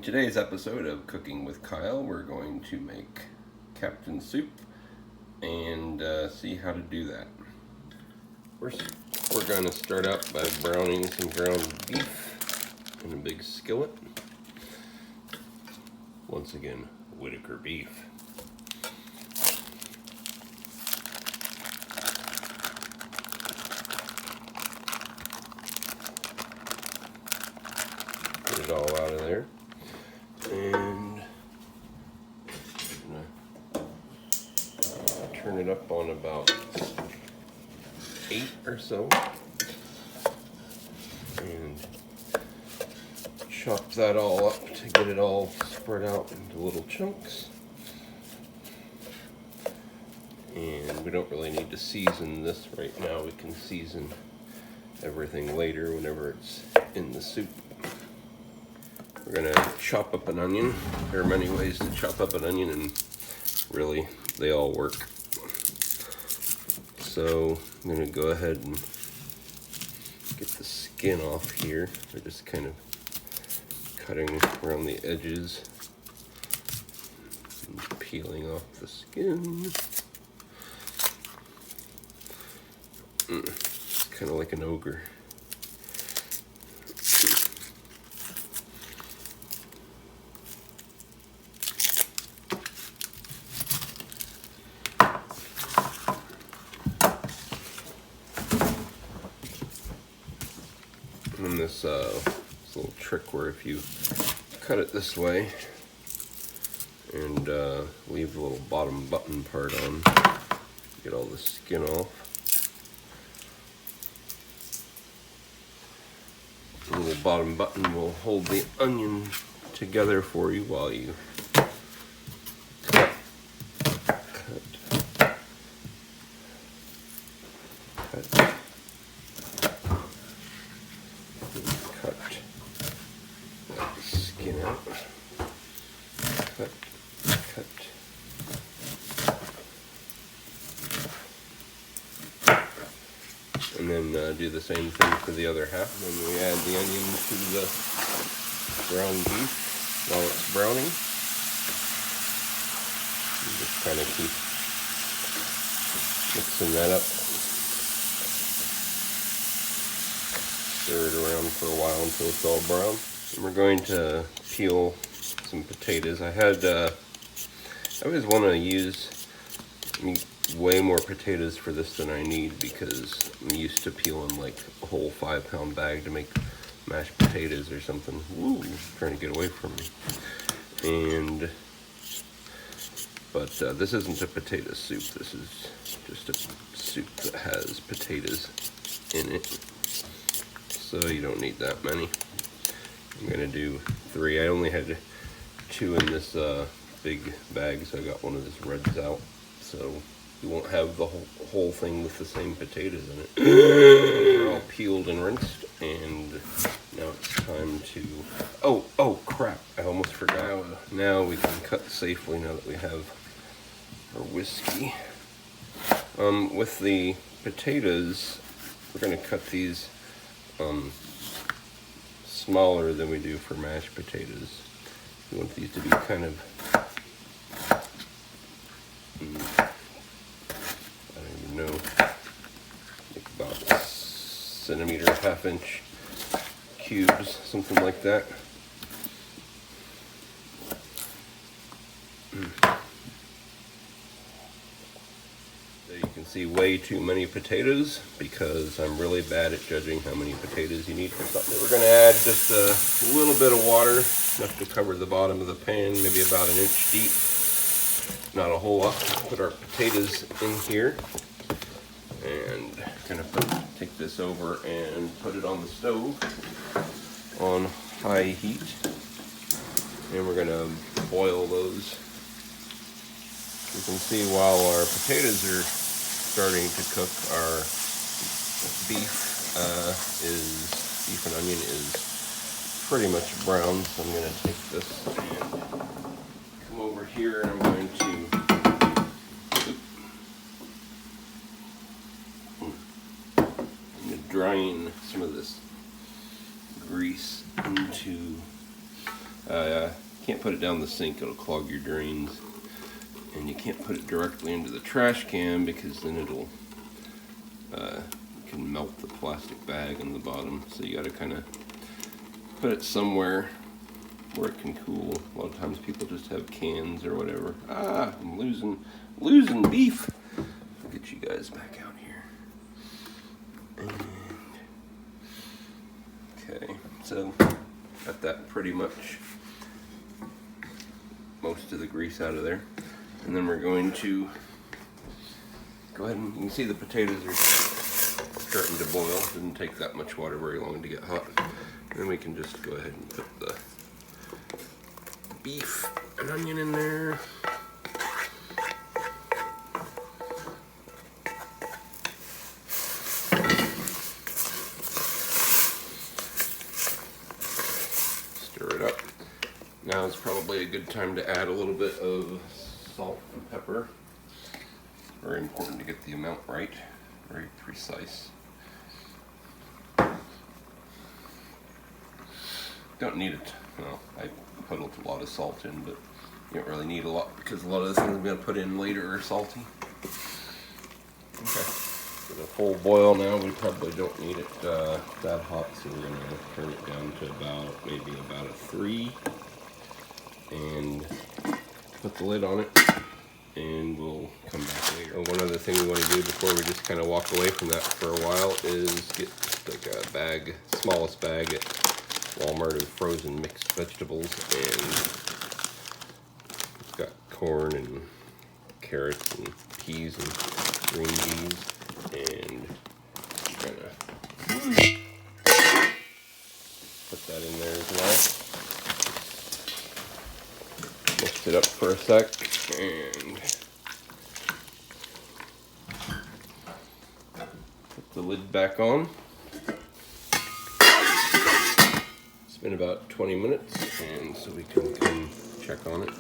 today's episode of Cooking with Kyle, we're going to make Captain Soup and see how to do that. First, we're going to start out by browning some ground beef in a big skillet. Once again, Whitaker beef. Get it all out of there. And turn it up on about 8 or so. And chop that all up to get it all spread out into little chunks. And we don't really need to season this right now. We can season everything later whenever it's in the soup. We're gonna chop up an onion. There are many ways to chop up an onion, and really they all work. So I'm gonna go ahead and get the skin off here. We're just kind of cutting around the edges and peeling off the skin. It's kind of like an ogre. And this little trick where if you cut it this way and leave the little bottom button part on, get all the skin off. The little bottom button will hold the onion together for you while you cut. Skin out. Cut. And then do the same thing for the other half. And then we add the onion to the ground beef while it's browning. And just kind of keep mixing that up. Stir it around for a while until it's all brown. And we're going to peel some potatoes. I always want to use way more potatoes for this than I need, because I'm used to peeling like a whole 5-pound bag to make mashed potatoes or something. Woo, trying to get away from me. But this isn't a potato soup. This is just a soup that has potatoes in it. So you don't need that many. I'm gonna do 3. I only had 2 in this big bag, so I got one of this Reds out. So you won't have the whole thing with the same potatoes in it. They're all peeled and rinsed, and now it's time to. Oh crap! I almost forgot. Now we can cut safely. Now that we have our whiskey. With the potatoes, we're gonna cut these smaller than we do for mashed potatoes. We want these to be kind of, I don't even know, like about centimeter, ½ inch cubes, something like that. So you can see way too many potatoes, because I'm really bad at judging how many potatoes you need for something. We're going to add just a little bit of water, enough to cover the bottom of the pan, maybe about 1 inch deep. Not a whole lot. Put our potatoes in here, and going to take this over and put it on the stove on high heat, and we're going to boil those. You can see while our potatoes are starting to cook, our beef and onion is pretty much brown. So I'm going to take this and come over here, and I'm going to drain some of this grease into Can't put it down the sink, it'll clog your drains. And you can't put it directly into the trash can because then it'll you can melt the plastic bag on the bottom. So you got to kind of put it somewhere where it can cool. A lot of times people just have cans or whatever. I'm losing beef. I'll get you guys back out here. And, okay, so got that pretty much most of the grease out of there. And then we're going to go ahead and you can see the potatoes are starting to boil. Didn't take that much water very long to get hot. And then we can just go ahead and put the beef and onion in there. Stir it up. Now is probably a good time to add a little bit of salt and pepper. Very important to get the amount right, very precise. Don't need it. Well, I put a lot of salt in, but you don't really need a lot because a lot of the things I'm going to put in later are salty. Okay, with a full boil now, we probably don't need it that hot, so we're going to turn it down to maybe about a 3, and put the lid on it, and we'll come back later. One other thing we want to do before we just kind of walk away from that for a while is get like a bag, smallest bag at Walmart of frozen mixed vegetables, and it's got corn and carrots and peas and green beans, and kind of put that in there as well. Mix it up for a sec, and put the lid back on. It's been about 20 minutes, and so we can come check on it.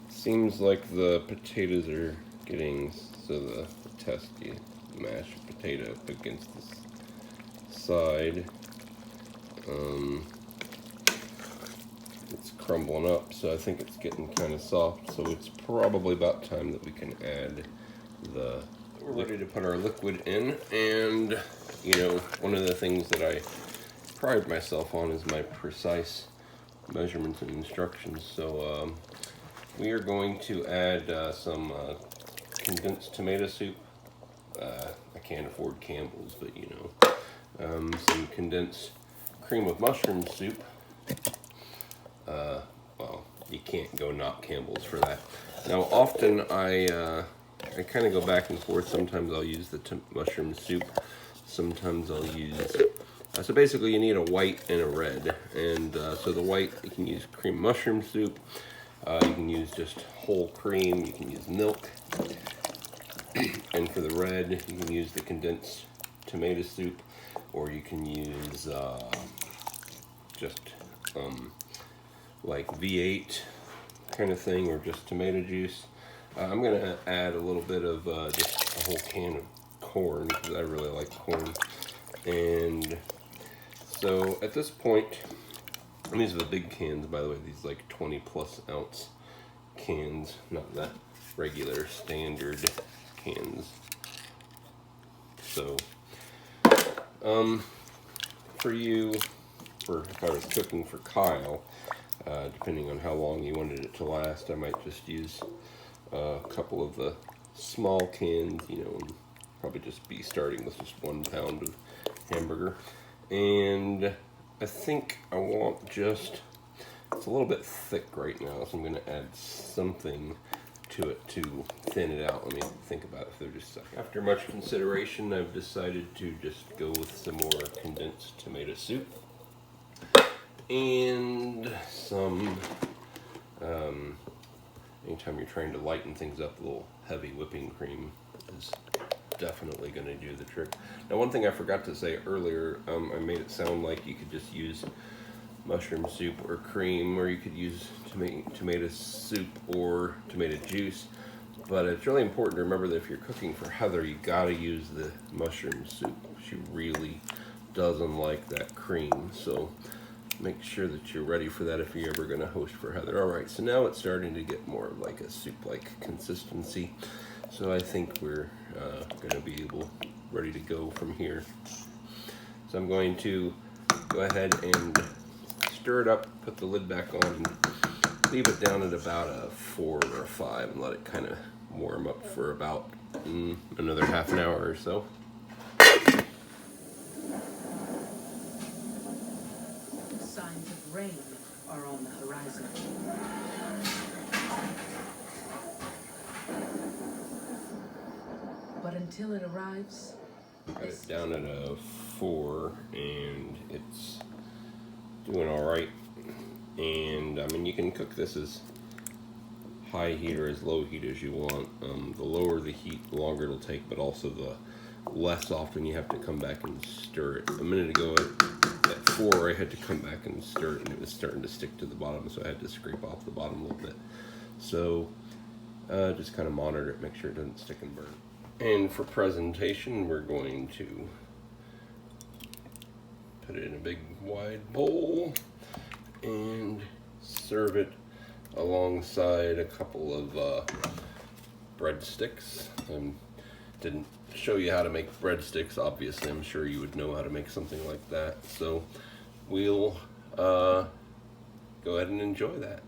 Seems like the potatoes are getting, so the test, you mash a potato up against the side. It's crumbling up, so I think it's getting kind of soft, so it's probably about time that we can add the, we're ready to put our liquid in. And you know, one of the things that I pride myself on is my precise measurements and instructions. So we are going to add some condensed tomato soup. I can't afford Campbell's, but you know, some condensed cream of mushroom soup. Well, you can't go not Campbell's for that. Now, often I kind of go back and forth. Sometimes I'll use the mushroom soup. Sometimes I'll use. So basically, you need a white and a red. And so the white, you can use cream mushroom soup. You can use just whole cream. You can use milk. And for the red, you can use the condensed tomato soup, or you can use just like V8 kind of thing, or just tomato juice. I'm going to add a little bit of just a whole can of corn, because I really like corn. And so at this point, and these are the big cans, by the way, these like 20+ ounce cans, not the regular standard cans. So for you, or if I was cooking for Kyle, depending on how long you wanted it to last, I might just use a couple of the small cans, you know, and probably just be starting with just 1 pound of hamburger. And I think I want just, it's a little bit thick right now, so I'm going to add something to it to thin it out. Let me think about it for just a second. After much consideration, I've decided to just go with some more condensed tomato soup and some, anytime you're trying to lighten things up, a little heavy whipping cream is definitely going to do the trick. Now, one thing I forgot to say earlier, I made it sound like you could just use mushroom soup or cream, or you could use tomato soup or tomato juice. But it's really important to remember that if you're cooking for Heather, you gotta use the mushroom soup. She really doesn't like that cream, so make sure that you're ready for that if you're ever gonna host for Heather. All right, so now it's starting to get more like a soup-like consistency. So I think we're gonna be ready to go from here. So I'm going to go ahead and stir it up, put the lid back on, and leave it down at about a 4 or a 5 and let it kind of warm up for about another half an hour or so. Signs of rain are on the horizon. But until it arrives, Got it down at a 4 and it's doing all right. And I mean, you can cook this as high heat or as low heat as you want. The lower the heat, the longer it'll take, but also the less often you have to come back and stir it. A minute ago at 4, I had to come back and stir it, and it was starting to stick to the bottom, so I had to scrape off the bottom a little bit. So just kind of monitor it, make sure it doesn't stick and burn. And for presentation, we're going to put it in a big wide bowl and serve it alongside a couple of breadsticks. Didn't show you how to make breadsticks, obviously. I'm sure you would know how to make something like that. So we'll go ahead and enjoy that.